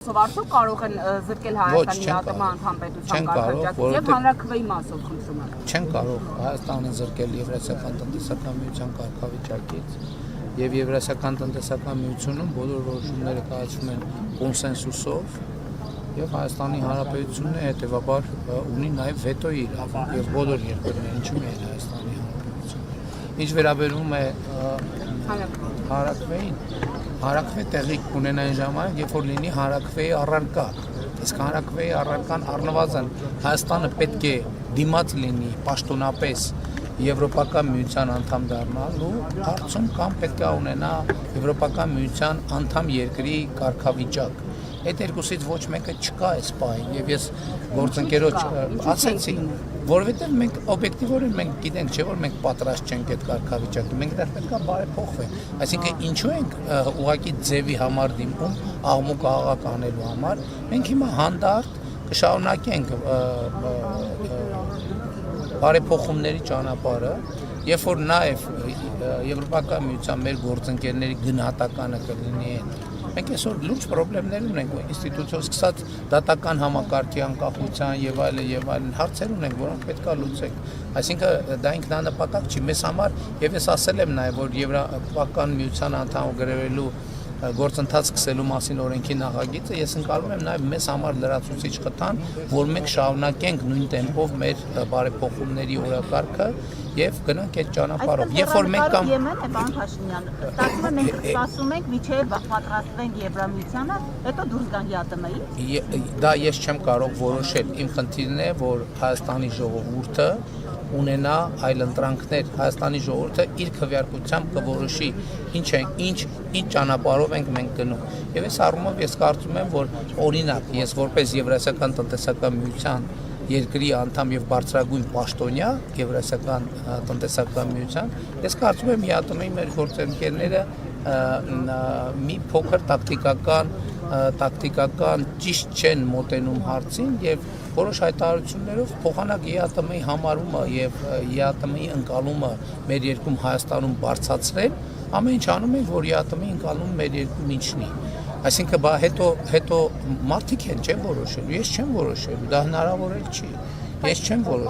Արդյոք կարող են զրկել Հայաստանի ԱՏՄ անդամ պետության կարգավիճակից եւ հանրաքվեի մասով խնդրում եմ։ Չեն կարող Հայաստանը զրկել Եվրասիական տնտեսական միության կարգավիճակից եւ Եվրասիական տնտեսական միությունում բոլոր որոշումները կայացվում են կոնսենսուսով եւ Հայաստանի Հանրապետությունը հետեւաբար ունի նաեւ վետոյի իրավունք եւ բոլոր երկրները, ինչու՞ միայն Հայաստանի Հանրապետությունը։ Ինչ վերաբերում է հանրաքվեին, հանրաքվե տեղի կունենա այն ժամանակ, երբ որ լինի հանրաքվեի առարկա։ Իսկ հանրաքվեի առարկան առնվազն Հայաստանը պետք է դիմաց լինի պաշտոնապես Եվրոպական միության անդամ դառնալու հարցում կամ պետք է ունենա Եվրոպական միության անդամ երկրի կարգավիճակ։ Այդ երկուսից ոչ մեկը չկա այս պահին եւ ես գործընկերոջ ասեցի, որովհետեւ մենք օբյեկտիվորեն մենք գիտենք, չէ՞ որ մենք պատրաստ չենք այդ կարգավիճակի, մենք դեռ պետք է բարեփոխվենք, այսինքն ինչու ենք ուղղակի ձևի համար դիմում աղմուկ աղաղակ անելու համար, մենք հիմա հանդարտ կշարունակենք բարեփոխումների ճանապարհը, երբ որ նաեւ Եվրոպական միության մեր գործընկերների գնահատականը կլինի մենք այսօր լուրջ խնդիրներ ունենք ինստիտուցիոն սկսած դատական համակարգի անկախության եւ այլն հարցեր ունենք, որոնք պետք է լուծենք։ Այսինքն դա ինքնանպատակ չի մեզ համար եւ ես ասել եմ նաեւ որ Եվրոպական միության անդամ գրելու գործընթաց սկսելու մասին օրենքի նախագիծը ես ընկալում եմ նաեւ մեզ համար լրացուցիչ խթան, որ մենք շարունակենք նույն տեմպով մեր բարեփոխումների օրակարգը եւ գնանք այդ ճանապարհով։ Երբ որ մենք կամ Եմեն է, պարոն Փաշինյան, ստացվում է մենք սպասում ենք միջև պատրաստվենք Եվրամիությանը, հետո դուրս գանք ԵԱՏՄ-ից։ Դա ես չեմ կարող որոշել։ Իմ խնդիրն է, որ Հայաստանի ժողովուրդը ունենա այլ ընտրանքներ, Հայաստանի ժողովուրդը իր քվեարկությամբ կորոշի ինչ ճանապարհով ենք մենք գնում։ Եվ այս առումով ես կարծում եմ, որ օրինակ ես որպես Եվրասիական տնտեսական միության երկրի անդամ եւ բարձրագույն պաշտոնյա Եվրասիական տնտեսական միության, ես կարծում եմ ԵԱՏՄ-ի մեր գործընկերները մի փոքր տակտիկական ճիշտ չեն մոտենում հարցին եւ որոշ հայտարարություններով փոխանակ ԵԱՏՄ-ի համարումը եւ ԵԱՏՄ-ի ընկալումը մեր երկրում Հայաստանում բարձրացրել, ամեն ինչ անում են, որ ԵԱՏՄ-ի ընկալումը մեր երկրում ինչնի։ Այսինքն բա հետո մարդիկ են չեն որոշելու, ես չեմ որոշելու, դա հնարավոր էլ չի։ Ես չեմ որոշելու։